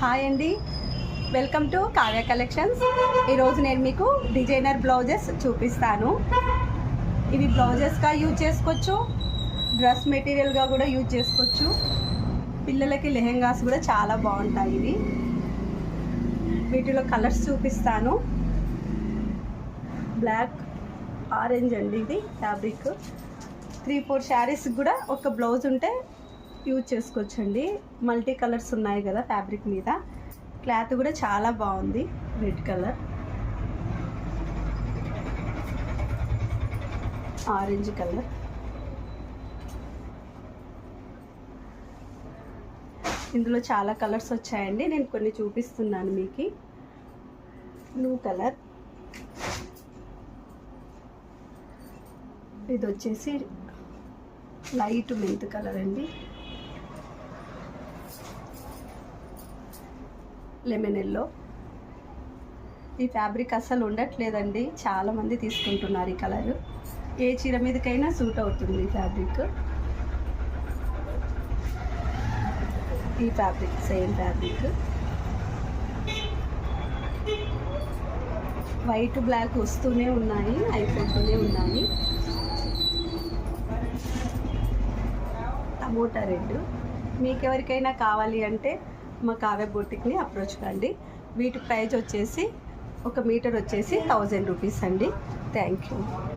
Hi అండి, welcome to Kavya collections. ఈరోజు నేను మీకు డిజైనర్ బ్లౌజెస్ చూపిస్తాను. ఇవి బ్లౌజెస్గా యూజ్ చేసుకోవచ్చు, డ్రెస్ మెటీరియల్గా కూడా యూజ్ చేసుకోవచ్చు. పిల్లలకి లెహెంగాస్ కూడా చాలా బాగుంటాయి. ఇవి వీటిలో కలర్స్ చూపిస్తాను. బ్లాక్, ఆరెంజ్ అండి. ఇది ఫ్యాబ్రిక్ 3-4 శారీస్ కూడా ఒక బ్లౌజ్ ఉంటే యూజ్ చేసుకోవచ్చండి. మల్టీ కలర్స్ ఉన్నాయి కదా ఫ్యాబ్రిక్ మీద. క్లాత్ కూడా చాలా బాగుంది. రెడ్ కలర్, ఆరెంజ్ కలర్, ఇందులో చాలా కలర్స్ వచ్చాయండి. నేను కొన్ని చూపిస్తున్నాను మీకు. బ్లూ కలర్, ఇది వచ్చేసి లైట్ మెంత్ కలర్ అండి. Lemon yellow. ఈ ఫ్యాబ్రిక్ అస్సలు ఉండట్లేదండి, చాలామంది తీసుకుంటున్నారు ఈ కలరు. ఏ చీర మీదకైనా సూట్ అవుతుంది ఈ ఫ్యాబ్రిక్. ఈ fabric same fabric. White black వస్తూనే ఉన్నాయి, అయిపోతూనే ఉన్నాయి. Tomato red. మీకు ఎవరికైనా కావాలి అంటే మా కావ్య బొటిక్ని అప్రోచ్ కండి. వీటి ప్రైస్ వచ్చేసి 1 మీటర్ వచ్చేసి 1000 రూపీస్ అండి. Thank you.